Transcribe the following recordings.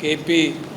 KP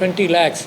20 lakhs,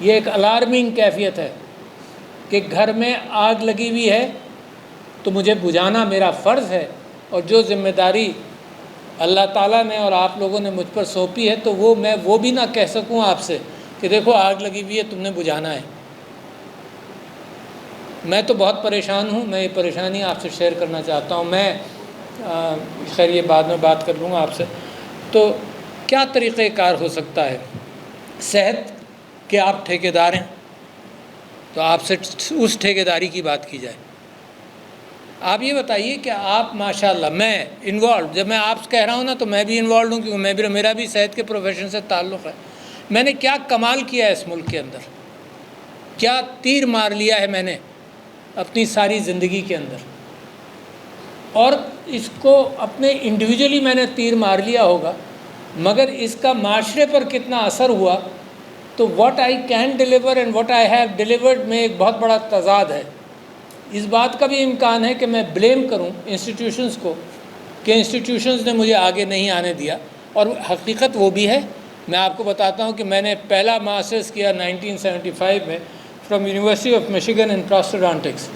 یہ ایک alarming کیفیت ہے کہ گھر میں آگ لگی ہوئی ہے تو مجھے بجھانا میرا فرض ہے، اور جو ذمہ داری اللہ تعالیٰ نے اور آپ لوگوں نے مجھ پر سونپی ہے تو میں وہ بھی نہ کہہ سکوں آپ سے کہ دیکھو آگ لگی ہوئی ہے تم نے بجھانا ہے۔ میں تو بہت پریشان ہوں، میں یہ پریشانی آپ سے شیئر کرنا چاہتا ہوں۔ میں خیر یہ بعد میں بات کر لوں گا آپ سے۔ تو کیا طریقہ کار ہو سکتا ہے؟ صحت کے آپ ٹھیکیدار ہیں تو آپ سے اس ٹھیکیداری کی بات کی جائے۔ آپ یہ بتائیے کہ آپ ماشاءاللہ، میں انوالوڈ، جب میں آپ کہہ رہا ہوں نا تو میں بھی انوالوڈ ہوں، کیونکہ میرا بھی صحت کے پروفیشن سے تعلق ہے۔ میں نے کیا کمال کیا ہے اس ملک کے اندر، کیا تیر مار لیا ہے میں نے اپنی ساری زندگی کے اندر، اور اس کو اپنے انڈیویجولی میں نے تیر مار لیا ہوگا، مگر اس کا معاشرے پر کتنا اثر ہوا، تو what I can deliver and what I have delivered میں ایک بہت بڑا تضاد ہے۔ اس بات کا بھی امکان ہے کہ میں بلیم کروں انسٹیٹیوشنز کو کہ انسٹیٹیوشنز نے مجھے آگے نہیں آنے دیا، اور حقیقت وہ بھی ہے۔ میں آپ کو بتاتا ہوں کہ میں نے پہلا ماسٹرز کیا 1975 میں from university of Michigan in prosthodontics,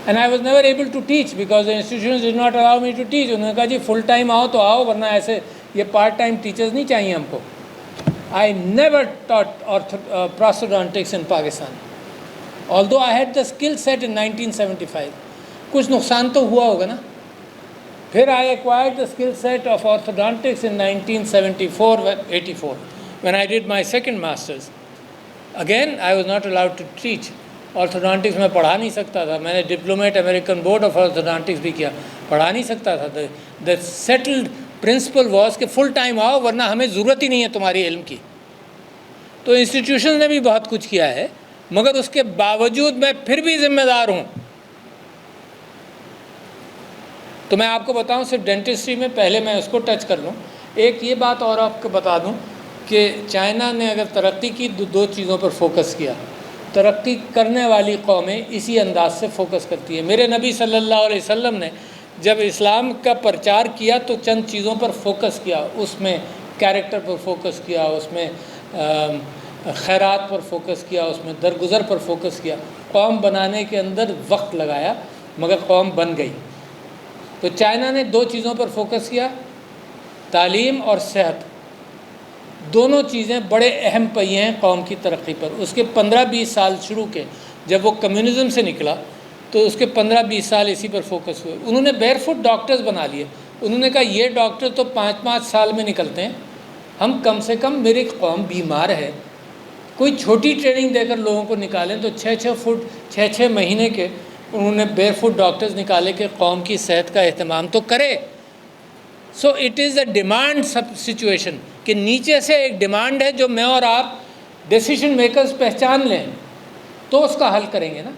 and I was never able to teach because the institutions did not allow me to teach۔ انہوں نے کہا جی فل ٹائم آؤ تو آؤ، ورنہ ایسے یہ پارٹ ٹائم ٹیچرز نہیں چاہیے ہم کو۔ I never taught prosthodontics in Pakistan, although I had the skill set in 1975۔ کچھ نقصان تو ہوا ہوگا نا۔ پھر I acquired the skill set of orthodontics in 1974-84 when I did my second masters۔ Again I was not allowed to teach orthodontics۔ میں پڑھا نہیں سکتا تھا، میں نے diplomat American board of orthodontics بھی کیا، پڑھا نہیں سکتا تھا۔ the settled principle was کہ فل ٹائم آؤ ورنہ ہمیں ضرورت ہی نہیں ہے تمہاری علم کی۔ تو انسٹیٹیوشن نے بھی بہت کچھ کیا ہے، مگر اس کے باوجود میں پھر بھی ذمہ دار ہوں۔ تو میں آپ کو بتاؤں صرف ڈینٹسٹری میں، پہلے میں اس کو ٹچ کر لوں۔ ایک یہ بات اور آپ کو بتا دوں کہ چائنا نے اگر ترقی کی دو چیزوں پر فوکس کیا۔ ترقی کرنے والی قومیں اسی انداز سے فوکس کرتی ہیں۔ میرے نبی صلی اللہ علیہ وسلم نے جب اسلام کا پرچار کیا تو چند چیزوں پر فوکس کیا، اس میں کیریکٹر پر فوکس کیا، اس میں خیرات پر فوکس کیا، اس میں درگزر پر فوکس کیا۔ قوم بنانے کے اندر وقت لگایا مگر قوم بن گئی۔ تو چائنا نے دو چیزوں پر فوکس کیا، تعلیم اور صحت۔ دونوں چیزیں بڑے اہم پہیے ہیں قوم کی ترقی پر۔ اس کے 15-20 سال شروع کے، جب وہ کمیونزم سے نکلا تو اس کے 15-20 سال اسی پر فوکس ہوئے۔ انہوں نے بیئر فٹ ڈاکٹرز بنا لیے۔ انہوں نے کہا یہ ڈاکٹر تو 5-5 سال میں نکلتے ہیں، ہم کم سے کم، میری قوم بیمار ہے، کوئی چھوٹی ٹریننگ دے کر لوگوں کو نکالیں۔ تو 6 مہینے کے انہوں نے بیئر فٹ ڈاکٹرز نکالے کہ قوم کی صحت کا اہتمام تو کرے۔ So it is a demand situation کہ نیچے سے ایک ڈیمانڈ ہے جو میں اور آپ ڈیسیشن میکرز پہچان لیں تو اس کا حل کریں گے نا۔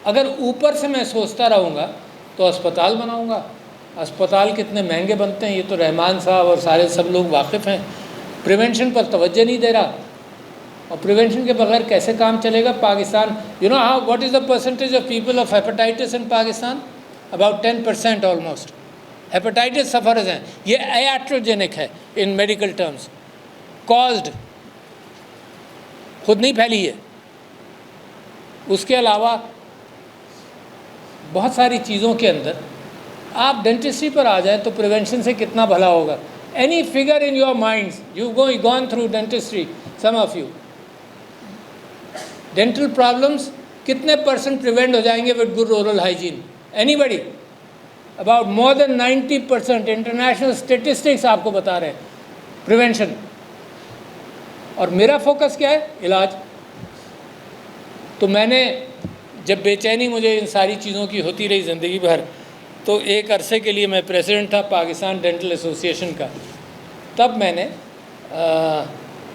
اگر اوپر سے میں سوچتا رہوں گا تو اسپتال بناؤں گا۔ اسپتال کتنے مہنگے بنتے ہیں یہ تو رحمان صاحب اور سارے سب لوگ واقف ہیں۔ پریونشن پر توجہ نہیں دے رہا، اور پریونشن کے بغیر کیسے کام چلے گا؟ Pakistan, you know how what is the percentage of people of hepatitis in Pakistan? About 10% almost hepatitis suffers ہیں۔ یہ ایٹروجینک ہے ان میڈیکل ٹرمز، کازڈ، خود نہیں پھیلی ہے۔ اس کے علاوہ بہت ساری چیزوں کے اندر آپ ڈینٹسٹری پر آ جائیں تو پریونشن سے کتنا بھلا ہوگا۔ Any figure in your minds, you gone through dentistry, some of you, dental problems کتنے پرسنٹ پریونٹ ہو جائیں گے with good oral hygiene? Anybody? About more than 90%۔ International statistics آپ کو بتا رہے ہیں پریونشن۔ اور میرا فوکس کیا ہے؟ علاج۔ تو میں نے جب بے چینی مجھے ان ساری چیزوں کی ہوتی رہی زندگی بھر، تو ایک عرصے کے لیے میں پریزیڈنٹ تھا پاکستان ڈینٹل ایسوسیشن کا۔ تب میں نے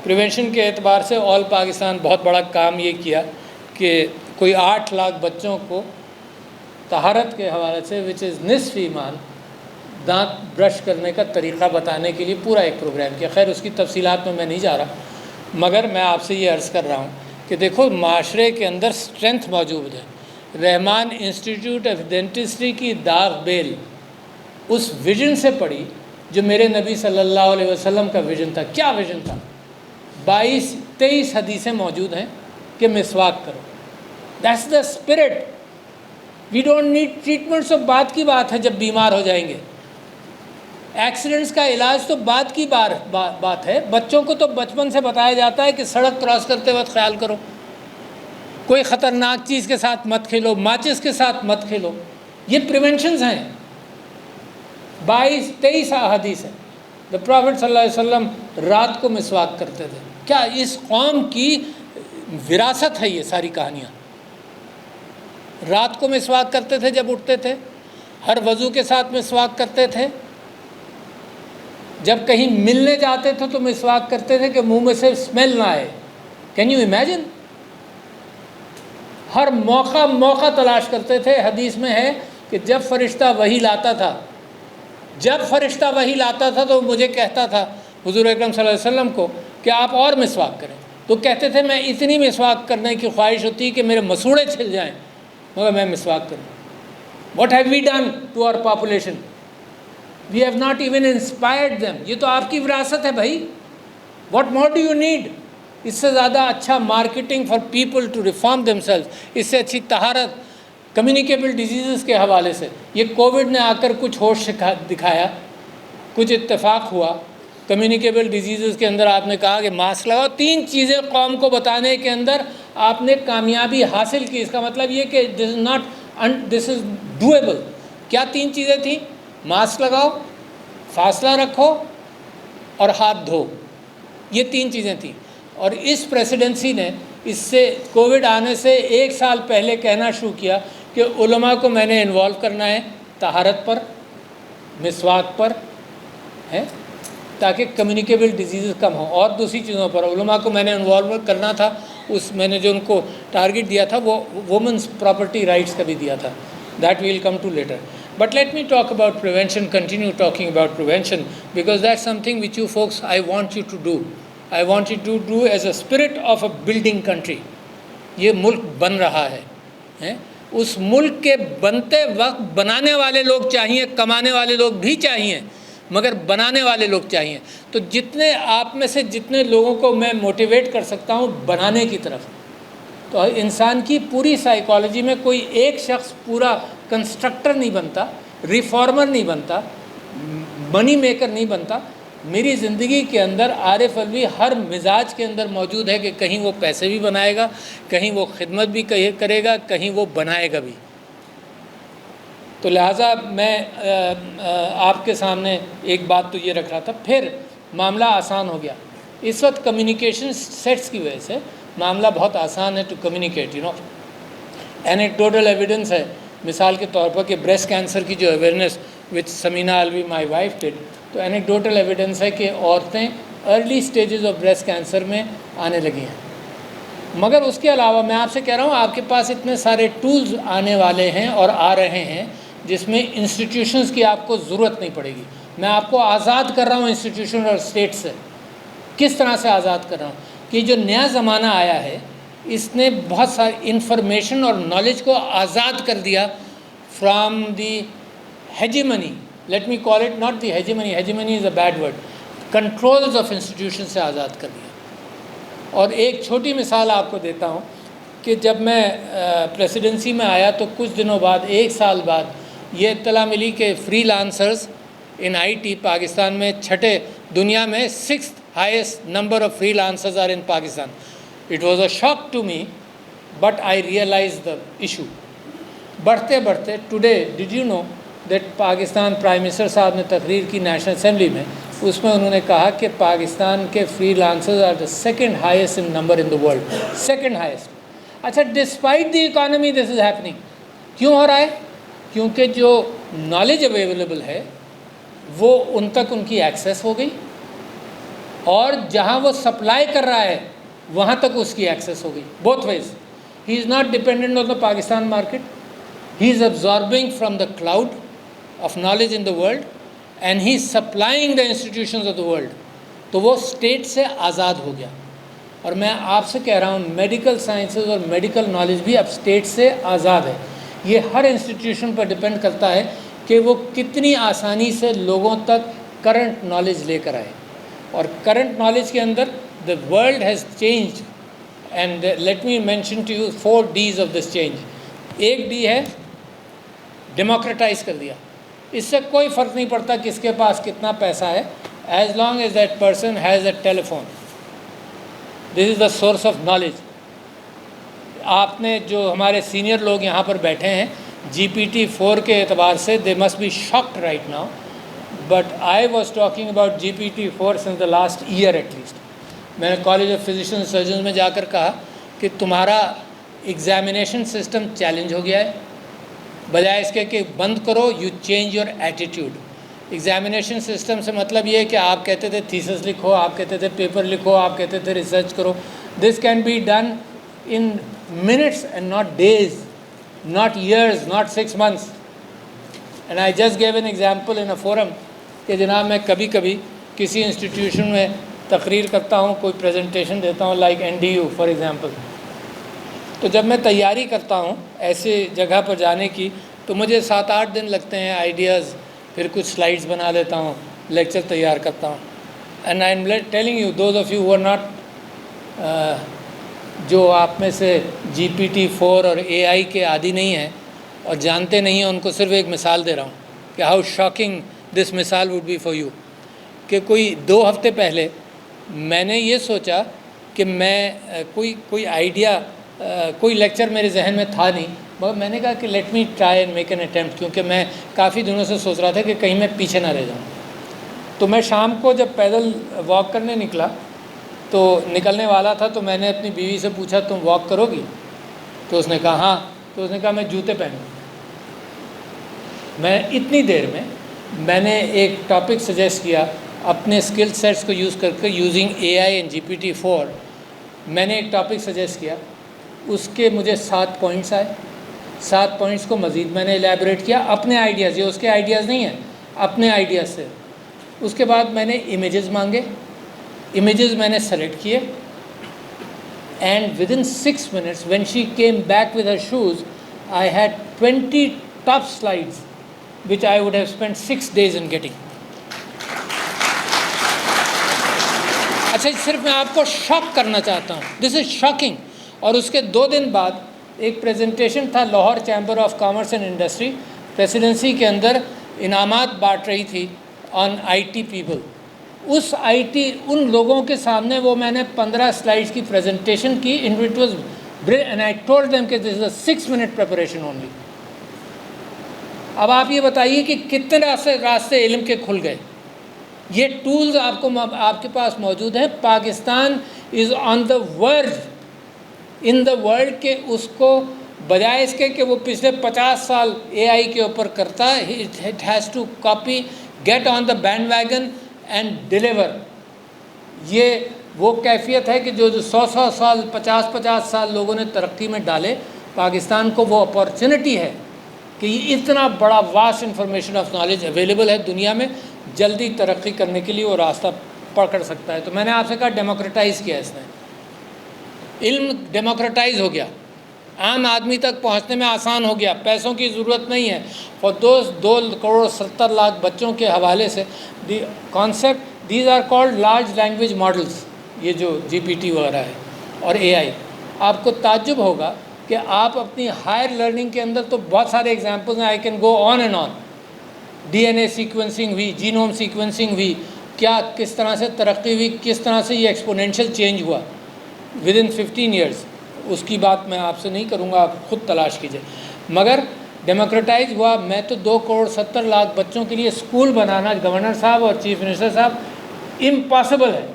پریونشن کے اعتبار سے آل پاکستان بہت بڑا کام یہ کیا کہ کوئی 8 لاکھ بچوں کو طہارت کے حوالے سے وچ از نصف ایمان، دانت برش کرنے کا طریقہ بتانے کے لیے پورا ایک پروگرام کیا۔ خیر اس کی تفصیلات میں نہیں جا رہا، مگر میں آپ سے یہ عرض کر رہا ہوں کہ دیکھو معاشرے کے اندر اسٹرینتھ موجود ہے۔ رحمان انسٹیٹیوٹ آف ڈینٹسٹری کی داغ بیل اس ویژن سے پڑی جو میرے نبی صلی اللہ علیہ وسلم کا ویژن تھا۔ کیا ویژن تھا؟ 22 23 حدیثیں موجود ہیں کہ مسواک کرو. That's the spirit. We don't need treatments. آف بعد کی بات ہے جب بیمار ہو جائیں گے. ایکسیڈنٹس کا علاج تو بعد کی بات ہے. بچوں کو تو بچپن سے بتایا جاتا ہے کہ سڑک کراس کرتے وقت خیال کرو, کوئی خطرناک چیز کے ساتھ مت کھیلو, ماچس کے ساتھ مت کھیلو. یہ پریونشنز ہیں. 23 احادیث ہیں. دا پرافٹ صلی اللہ علیہ وسلم رات کو مسواک کرتے تھے. کیا اس قوم کی وراثت ہے یہ ساری کہانیاں. رات کو مسواک کرتے تھے جب اٹھتے تھے, ہر وضو کے ساتھ مسواک کرتے تھے, جب کہیں ملنے جاتے تھے تو مسواک کرتے تھے کہ منہ میں سے اسمیل نہ آئے. Can you imagine. ہر موقع تلاش کرتے تھے. حدیث میں ہے کہ جب فرشتہ وحی لاتا تھا تو مجھے کہتا تھا حضور اکرم صلی اللہ علیہ وسلم کو کہ آپ اور مسواک کریں. تو کہتے تھے میں اتنی مسواک کرنے کی خواہش ہوتی کہ میرے مسوڑے چھل جائیں مگر میں مسواک کروں. What have we done to our population? We have not even inspired them. یہ تو آپ کی وراثت ہے بھائی. What more do you need? اس سے زیادہ اچھا marketing for people to reform themselves, اس سے اچھی طہارت کمیونیکیبل ڈیزیزز کے حوالے سے. یہ کووڈ نے آ کر کچھ ہوش دکھایا, کچھ اتفاق ہوا. کمیونیکیبل ڈیزیزز کے اندر آپ نے کہا کہ ماسک لگاؤ. 3 چیزیں قوم کو بتانے کے اندر آپ نے کامیابی حاصل کی. اس کا مطلب یہ کہ دس از ڈویبل. کیا 3 چیزیں تھیں؟ ماسک لگاؤ, فاصلہ رکھو اور ہاتھ دھو. یہ 3 چیزیں تھیں. اور اس پریسیڈنسی نے اس سے کووڈ آنے سے 1 سال پہلے کہنا شروع کیا کہ علماء کو میں نے انوالو کرنا ہے طہارت پر, مسواک پر, ہے تاکہ کمیونیکیبل ڈیزیزز کم ہوں. اور دوسری چیزوں پر علماء کو میں نے انوالو کرنا تھا. میں نے جو ان کو ٹارگٹ دیا تھا وہ وومنس پراپرٹی رائٹس کا بھی دیا تھا. That we will come to later. But let me talk about prevention, continue talking about prevention, because that's something which you folks, I want you to do. I want you to do as a spirit of a building country. یہ ملک بن رہا ہے. اس ملک کے بنتے وقت بنانے والے لوگ چاہیے, کمانے والے لوگ بھی چاہیے, مگر بنانے والے لوگ چاہیے. تو جتنے آپ میں سے جتنے لوگوں کو میں موٹیویٹ کر سکتا ہوں بنانے کی طرف, تو انسان کی پوری سائیکالوجی میں کوئی ایک شخص پورا کنسٹرکٹر نہیں بنتا, ریفارمر نہیں بنتا, منی میکر نہیں بنتا. میری زندگی کے اندر عارف علوی ہر مزاج کے اندر موجود ہے کہ کہیں وہ پیسے بھی بنائے گا, کہیں وہ خدمت بھی کرے گا, کہیں وہ بنائے گا بھی. تو لہٰذا میں آپ کے سامنے ایک بات تو یہ رکھ رہا تھا. پھر معاملہ آسان ہو گیا. اس وقت کمیونیکیشن سیٹس کی وجہ سے معاملہ بہت آسان ہے ٹو کمیونیکیٹ. اینیکڈوٹل ایویڈنس ہے مثال کے طور پر کہ بریسٹ کینسر کی جو اویئرنیس وچ سمینا الوی مائی وائف ڈڈ, تو اینیکڈوٹل ایویڈنس ہے کہ عورتیں early stages of breast cancer میں آنے لگی ہیں. مگر اس کے علاوہ میں آپ سے کہہ رہا ہوں آپ کے پاس اتنے سارے ٹولز آنے والے ہیں اور آ رہے ہیں جس میں انسٹیٹیوشنز کی آپ کو ضرورت نہیں پڑے گی. میں آپ کو آزاد کر رہا ہوں انسٹیٹیوشن اور اسٹیٹ سے. کس طرح سے آزاد کر رہا ہوں کہ جو نیا زمانہ آیا ہے اس نے بہت ساری انفارمیشن اور نالج کو آزاد کر دیا from the hegemony. Let me call it not the hegemony, hegemony is a bad word, controls of institution سے آزاد کر دیا. اور ایک چھوٹی مثال آپ کو دیتا ہوں کہ جب میں پریسیڈنسی میں آیا تو کچھ دنوں بعد, 1 سال بعد, یہ اطلاع ملی کہ free lancers in I T Pakistan میں دنیا میں 6th highest number of freelancers are in Pakistan. It was a shock to me, but I realized the issue. بڑھتے بڑھتے today did you know that Pakistan prime minister صاحب نے تقریر کی national assembly میں, اس میں انہوں نے کہا کہ پاکستان کے freelancers are the 2nd highest in number in the world. 2nd highest. اچھا, despite the economy this is happening. کیوں ہو رہا ہے؟ کیونکہ جو نالج اویلیبل ہے وہ ان تک ان کی ایکسیس ہو گئی, اور جہاں وہ سپلائی کر رہا ہے وہاں تک اس کی ایکسیس ہو گئی. Both ways. He is not dependent on the Pakistan market, he is absorbing from the cloud of knowledge in the world and he is supplying the institutions of the world. تو وہ اسٹیٹ سے آزاد ہو گیا. اور میں آپ سے کہہ رہا ہوں میڈیکل سائنسز اور میڈیکل نالج بھی اب اسٹیٹ سے آزاد ہے. یہ ہر انسٹیٹیوشن پر ڈپینڈ کرتا ہے کہ وہ کتنی آسانی سے لوگوں تک کرنٹ نالج لے کر آئے. اور کرنٹ نالج کے اندر The world has changed, and let me mention to you 4 Ds of this change. ایک ڈی ہے ڈیموکریٹائز کر دیا. اس سے کوئی فرق نہیں پڑتا کس کے پاس کتنا پیسہ ہے, as long as that person has a telephone. This is the source of knowledge. آپ نے جو ہمارے سینئر لوگ یہاں پر بیٹھے ہیں, GPT-4 کے اعتبار سے they must be shocked right now, but I was talking about GPT-4 since the last year at least. میں نے کالج آف فزیشین سرجنز میں جا کر کہا کہ تمہارا ایگزامینیشن سسٹم چیلنج ہو گیا ہے, بجائے اس کے کہ بند کرو, you change your attitude. Examination system سے مطلب یہ ہے کہ آپ کہتے تھے تھیسس لکھو, آپ کہتے تھے پیپر لکھو, آپ کہتے تھے ریسرچ کرو. This can be done in minutes and not days, not years, not 6 months. And I just gave an example in a forum کہ جناب میں کبھی کبھی کسی انسٹیٹیوشن میں تقریر کرتا ہوں, کوئی پریزنٹیشن دیتا ہوں, لائک NDU فار ایگزامپل. تو جب میں تیاری کرتا ہوں ایسے جگہ پر جانے کی تو مجھے 7-8 دن لگتے ہیں آئیڈیاز, پھر کچھ سلائڈز بنا لیتا ہوں, لیکچر تیار کرتا ہوں. And I am telling you, those of you who are not, جو آپ میں سے GPT-4 اور AI کے عادی نہیں ہیں اور جانتے نہیں ہیں, ان کو صرف ایک مثال دے رہا ہوں کہ ہاؤ شاکنگ دس مثال وڈ بی فار یو. کہ کوئی 2 ہفتے پہلے میں نے یہ سوچا کہ میں کوئی آئیڈیا, کوئی لیکچر میرے ذہن میں تھا نہیں, مگر میں نے کہا کہ let me try and make an attempt, کیونکہ میں کافی دنوں سے سوچ رہا تھا کہ کہیں میں پیچھے نہ رہ جاؤں. تو میں شام کو جب پیدل واک کرنے نکلا تو نکلنے والا تھا, تو میں نے اپنی بیوی سے پوچھا تم واک کرو گی؟ تو اس نے کہا ہاں. تو اس نے کہا میں جوتے پہنوں. میں اتنی دیر میں نے ایک ٹاپک سجیسٹ کیا اپنے اسکل سیٹس کو یوز کر کے, یوزنگ AI اینڈ GPT-4. میں نے ایک ٹاپک سجیسٹ کیا, اس کے مجھے 7 پوائنٹس آئے. 7 پوائنٹس کو مزید میں نے الیبوریٹ کیا اپنے آئیڈیاز, یہ اس کے آئیڈیاز نہیں ہیں, اپنے آئیڈیاز سے. اس کے بعد میں نے امیجز مانگے, امیجز میں نے سلیکٹ کیے, and with in 6 minutes when she came back with her shoes, I had 20 top slides which I would have spent 6 days in getting. اچھا, صرف میں آپ کو شاک کرنا چاہتا ہوں, دس از شاکنگ. اور اس کے 2 دن بعد ایک پریزنٹیشن تھا Lahore chamber of commerce and industry, presidency کے اندر انعامات بانٹ رہی تھی آن IT پیپل. اس IT ان لوگوں کے سامنے وہ میں نے 15 سلائڈس کی پریزنٹیشن کی, it was and I told them کہ دس از اے 6 minute پریپریشن اونلی. اب آپ یہ بتائیے کہ کتنے راستے علم کے کھل گئے. یہ ٹولز آپ کے پاس موجود ہیں. پاکستان از آن دا ورج ان دا ورلڈ کہ اس کو بجائے اس کے کہ وہ پچھلے 50 سال AI کے اوپر کرتا, it has to copy, get on the bandwagon and deliver. یہ وہ کیفیت ہے کہ جو 100 سال 50 سال لوگوں نے ترقی میں ڈالے, پاکستان کو وہ اپارچونٹی ہے کہ یہ اتنا بڑا vast information of knowledge available ہے دنیا میں, جلدی ترقی کرنے کے لیے وہ راستہ پکڑ سکتا ہے. تو میں نے آپ سے کہا ڈیموکریٹائز کیا اس نے, علم ڈیموکریٹائز ہو گیا, عام آدمی تک پہنچنے میں آسان ہو گیا, پیسوں کی ضرورت نہیں ہے. اور 2.70 کروڑ بچوں کے حوالے سے the concept, these are called large language models, یہ جو GPT وغیرہ ہے اور AI. آپ کو تعجب ہوگا کہ آپ اپنی ہائر لرننگ کے اندر تو بہت سارے ایگزامپلز ہیں, I can go on and on. DNA sequencing ہوئی, جینوم سیکوینسنگ ہوئی, کیا کس طرح سے ترقی ہوئی, کس طرح سے یہ ایکسپونینشیل چینج ہوا ود ان 15 ایئرس. اس کی بات میں آپ سے نہیں کروں گا, آپ خود تلاش کیجئے. مگر ڈیموکریٹائز ہوا. میں تو 2.70 کروڑ بچوں کے لیے اسکول بنانا, گورنر صاحب اور چیف منسٹر صاحب, امپاسبل ہے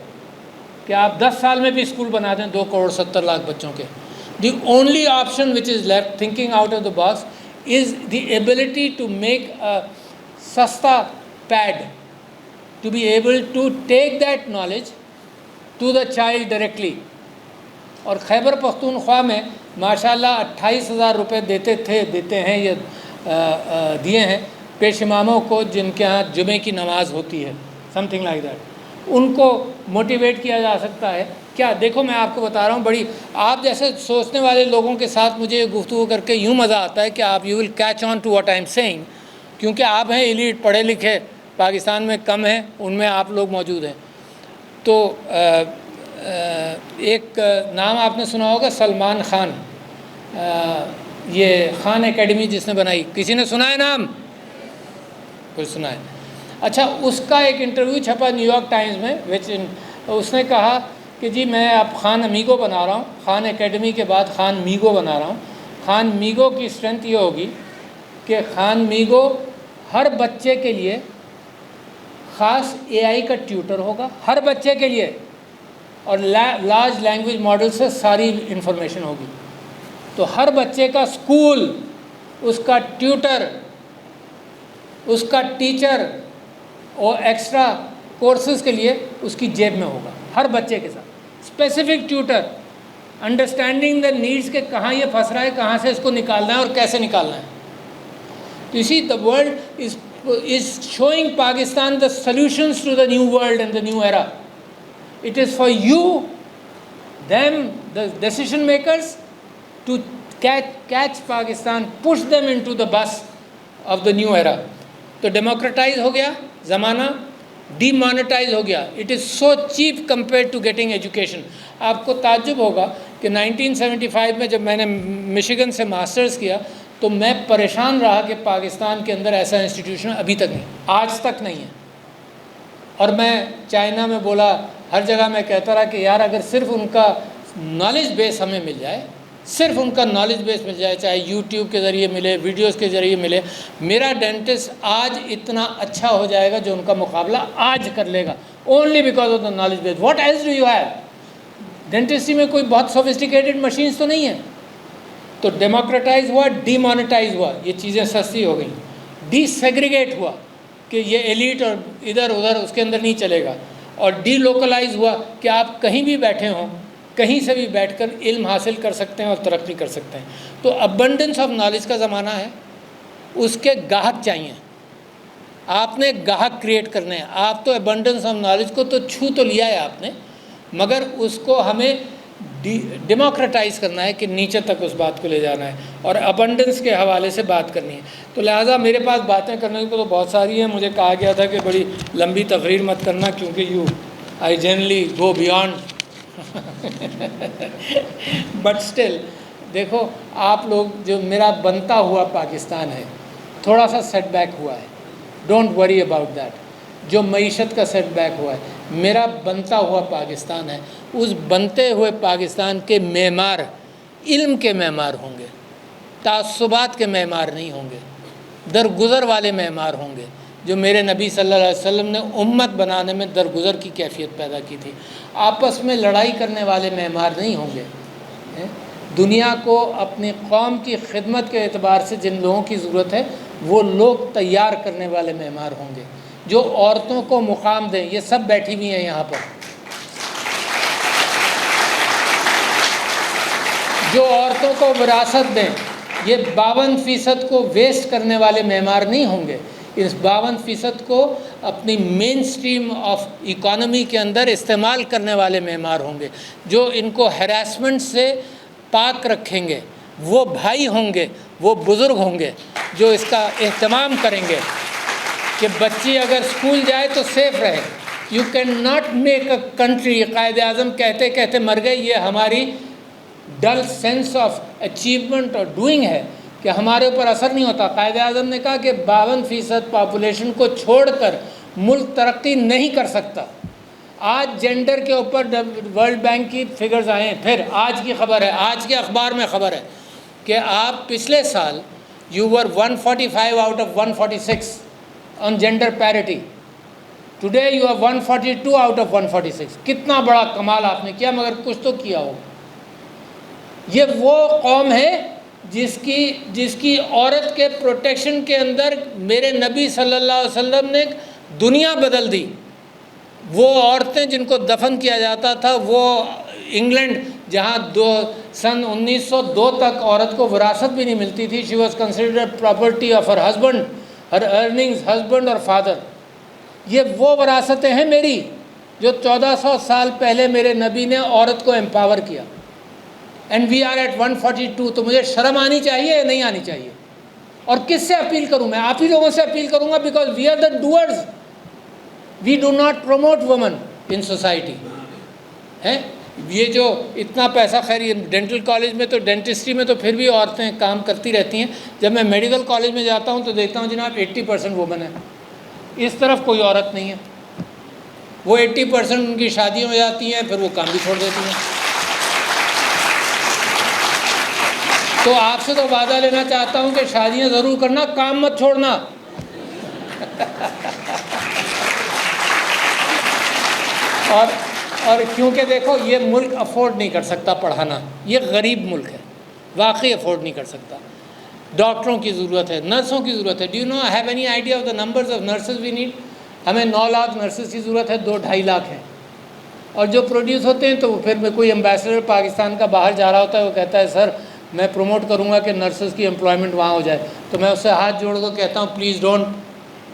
کہ آپ 10 سال میں بھی اسکول بنا دیں 2.70 کروڑ بچوں کے. The only option which is left, thinking out of the box, is the ability to make a سستا pad, to be able to take that knowledge to the child directly. اور خیبر پختونخوا میں ماشاءاللہ 28,000 روپے دیتے ہیں, یہ دیے ہیں پیش اماموں کو جن کے ہاں جمعے کی نماز ہوتی ہے, سم تھنگ لائک دیٹ. ان کو موٹیویٹ کیا جا سکتا ہے. کیا دیکھو, میں آپ کو بتا رہا ہوں, بڑی آپ جیسے سوچنے والے لوگوں کے ساتھ مجھے یہ گفتگو کر کے یوں مزہ آتا ہے کہ آپ you will catch on to what I am saying, کیونکہ آپ ہیں ایلیٹ, پڑھے لکھے, پاکستان میں کم ہیں, ان میں آپ لوگ موجود ہیں. تو ایک نام آپ نے سنا ہوگا، سلمان خان، یہ خان اکیڈمی جس نے بنائی، کسی نے سنا ہے نام؟ کوئی سنا ہے؟ اچھا، اس کا ایک انٹرویو چھپا نیو یارک ٹائمز میں، اس نے کہا کہ جی میں اب خان امیگو بنا رہا ہوں، خان اکیڈمی کے بعد خان میگو بنا رہا ہوں۔ خان میگو کی اسٹرینتھ یہ ہوگی کہ خان میگو ہر بچے کے لیے خاص اے آئی کا ٹیوٹر ہوگا، ہر بچے کے لیے، اور لارج لینگویج ماڈل سے ساری انفارمیشن ہوگی۔ تو ہر بچے کا اسکول، اس کا ٹیوٹر، اس کا ٹیچر اور ایکسٹرا کورسز کے لیے اس کی جیب میں ہوگا، ہر بچے کے ساتھ specific tutor, understanding the needs کہ کہاں یہ پھنس رہا ہے، کہاں سے اس کو نکالنا ہے اور کیسے نکالنا ہے۔ تو اسی the world is showing Pakistan the solutions to the new world and the new era. It is for you, them, the decision makers, to catch Pakistan, push them into the bus of the new era. تو ڈیموکریٹائز ہو گیا زمانہ، D monetise ہو گیا۔ It is so cheap compare to getting education. آپ کو تعجب ہوگا کہ 1975 میں جب میں نے مشیگن سے ماسٹرز کیا تو میں پریشان رہا کہ پاکستان کے اندر ایسا انسٹیٹیوشن ابھی تک نہیں، آج تک نہیں ہے۔ اور میں چائنا میں بولا، ہر جگہ میں کہتا رہا کہ یار اگر صرف ان کا نالج بیس ہمیں مل جائے، صرف ان کا نالج بیس مل جائے، چاہے یوٹیوب کے ذریعے ملے، ویڈیوز کے ذریعے ملے، میرا ڈینٹسٹ آج اتنا اچھا ہو جائے گا جو ان کا مقابلہ آج کر لے گا، only because of the knowledge base. What else do you have? Dentistry میں کوئی بہت سوفسٹیکیٹڈ مشینس تو نہیں ہیں۔ تو ڈیموکریٹائز ہوا، ڈی مانیٹائز ہوا، یہ چیزیں سستی ہو گئیں۔ ڈی سیگریگیٹ ہوا کہ یہ ایلیٹ اور ادھر ادھر اس کے اندر نہیں چلے گا، اور ڈی لوکلائز ہوا کہ آپ کہیں بھی بیٹھے ہوں، کہیں سے بھی بیٹھ کر علم حاصل کر سکتے ہیں اور ترقی کر سکتے ہیں۔ تو ابنڈنس آف نالج کا زمانہ ہے، اس کے گاہک چاہیے، آپ نے گاہک کریٹ کرنے ہیں۔ آپ تو ابنڈنس آف نالج کو تو چھو تو لیا ہے آپ نے، مگر اس کو ہمیں ڈیموکریٹائز کرنا ہے کہ نیچے تک اس بات کو لے جانا ہے اور ابنڈنس کے حوالے سے بات کرنی ہے۔ تو لہٰذا میرے پاس باتیں کرنے کو تو بہت ساری ہیں، مجھے کہا گیا تھا کہ بڑی لمبی تقریر مت کرنا کیونکہ I generally go beyond but still دیکھو، آپ لوگ جو میرا بنتا ہوا پاکستان ہے تھوڑا سا سیٹ بیک ہوا ہے، ڈونٹ وری اباؤٹ دیٹ۔ جو معیشت کا سیٹ بیک ہوا ہے، میرا بنتا ہوا پاکستان ہے، اس بنتے ہوئے پاکستان کے معمار علم کے معمار ہوں گے، تعصبات کے معمار نہیں ہوں گے، درگزر والے معمار ہوں گے، جو میرے نبی صلی اللہ علیہ وسلم نے امت بنانے میں درگزر کی کیفیت پیدا کی تھی۔ آپس میں لڑائی کرنے والے معمار نہیں ہوں گے۔ دنیا کو اپنی قوم کی خدمت کے اعتبار سے جن لوگوں کی ضرورت ہے وہ لوگ تیار کرنے والے معمار ہوں گے، جو عورتوں کو مقام دیں۔ یہ سب بیٹھی ہوئی ہیں یہاں پر، جو عورتوں کو وراثت دیں۔ یہ 52% کو ویسٹ کرنے والے معمار نہیں ہوں گے، اس 52% کو اپنی مین سٹریم آف اکانومی کے اندر استعمال کرنے والے معمار ہوں گے، جو ان کو ہراسمنٹ سے پاک رکھیں گے۔ وہ بھائی ہوں گے، وہ بزرگ ہوں گے جو اس کا اہتمام کریں گے کہ بچی اگر اسکول جائے تو سیف رہے۔ You can not make a country, Quaid Azam کہتے کہتے مر گئے، یہ ہماری ڈل سینس آف اچیومنٹ اور ڈوئنگ ہے کہ ہمارے اوپر اثر نہیں ہوتا۔ قائد اعظم نے کہا کہ 52% پاپولیشن کو چھوڑ کر ملک ترقی نہیں کر سکتا۔ آج جینڈر کے اوپر ورلڈ بینک کی فگرز آئے ہیں، پھر آج کی خبر ہے، آج کے اخبار میں خبر ہے کہ آپ پچھلے سال you were 145 out of 146 on gender parity, today you are 142 out of 146۔ کتنا بڑا کمال آپ نے کیا، مگر کچھ تو کیا ہو۔ یہ وہ قوم ہے جس کی عورت کے پروٹیکشن کے اندر میرے نبی صلی اللہ علیہ وسلم نے دنیا بدل دی۔ وہ عورتیں جن کو دفن کیا جاتا تھا، وہ انگلینڈ جہاں سن 1902 تک عورت کو وراثت بھی نہیں ملتی تھی، she was considered property of her husband, Hare earnings, husband اور فادر۔ یہ وہ وراثتیں ہیں میری جو 1400 سال پہلے میرے نبی نے عورت کو امپاور کیا، اینڈ وی آر ایٹ 142۔ تو مجھے شرم آنی چاہیے یا نہیں آنی چاہیے؟ اور کس سے اپیل کروں؟ میں آپ ہی لوگوں سے اپیل کروں گا، because we are the doers. We do not promote women in society, ہیں یہ جو اتنا پیسہ، خیر یہ ڈینٹل کالج میں تو ڈینٹسٹری میں تو پھر بھی عورتیں کام کرتی رہتی ہیں، جب میں میڈیکل کالج میں جاتا ہوں تو دیکھتا ہوں جناب 80% وومن ہے، اس طرف کوئی عورت نہیں ہے، وہ 80% ان کی شادی ہو جاتی ہیں پھر وہ کام بھی چھوڑ دیتی ہیں۔ تو آپ سے تو وعدہ لینا چاہتا ہوں کہ شادیاں ضرور کرنا، کام مت چھوڑنا۔ اور کیونکہ دیکھو یہ ملک افورڈ نہیں کر سکتا پڑھانا، یہ غریب ملک ہے، واقعی افورڈ نہیں کر سکتا۔ ڈاکٹروں کی ضرورت ہے، نرسوں کی ضرورت ہے۔ Do you know have any idea of the numbers of nurses we need? ہمیں 9 لاکھ نرسز کی ضرورت ہے، 2-2.5 لاکھ ہیں، اور جو پروڈیوس ہوتے ہیں تو پھر میں کوئی ایمبیسڈر پاکستان کا باہر جا رہا ہوتا ہے، وہ کہتا ہے سر میں پروموٹ کروں گا کہ نرسز کی امپلائمنٹ وہاں ہو جائے، تو میں اس سے ہاتھ جوڑ کر کہتا ہوں please don't,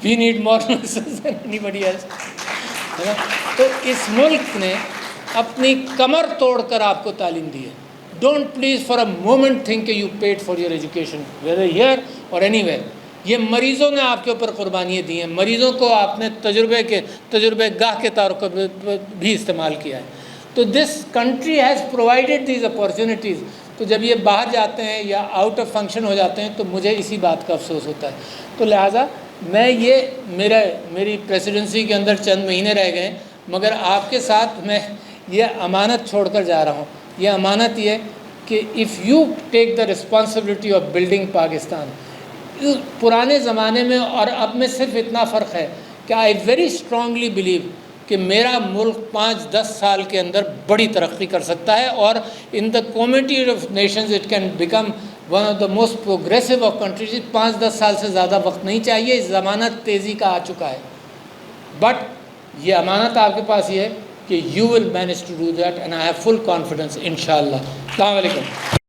we need more nurses than anybody else, ہے نا؟ تو اس ملک نے اپنی کمر توڑ کر آپ کو تعلیم دی ہے۔ Don't please for a moment think کہ you paid for your education whether here or anywhere. یہ مریضوں نے آپ کے اوپر قربانیاں دی ہیں، مریضوں کو آپ نے تجربے گاہ کے طور پر بھی استعمال کیا ہے۔ تو this country has provided these opportunities. تو جب یہ باہر جاتے ہیں یا آؤٹ آف فنکشن ہو جاتے ہیں تو مجھے اسی بات کا افسوس ہوتا ہے۔ تو لہٰذا میں میری پریسیڈنسی کے اندر چند مہینے رہ گئے، مگر آپ کے ساتھ میں یہ امانت چھوڑ کر جا رہا ہوں۔ یہ امانت یہ کہ if you take the responsibility of building Pakistan, پرانے زمانے میں اور اب میں صرف اتنا فرق ہے کہ آئی ویری اسٹرانگلی بلیو کہ میرا ملک 5-10 سال کے اندر بڑی ترقی کر سکتا ہے، اور in the community of nations it can become one of the most progressive of countries. 5-10 سال سے زیادہ وقت نہیں چاہیے، اس ضمانت تیزی کا آ چکا ہے، بٹ یہ امانت آپ کے پاس یہ ہے کہ you will manage to do that, and I have full confidence انشاءاللہ۔ السلام علیکم۔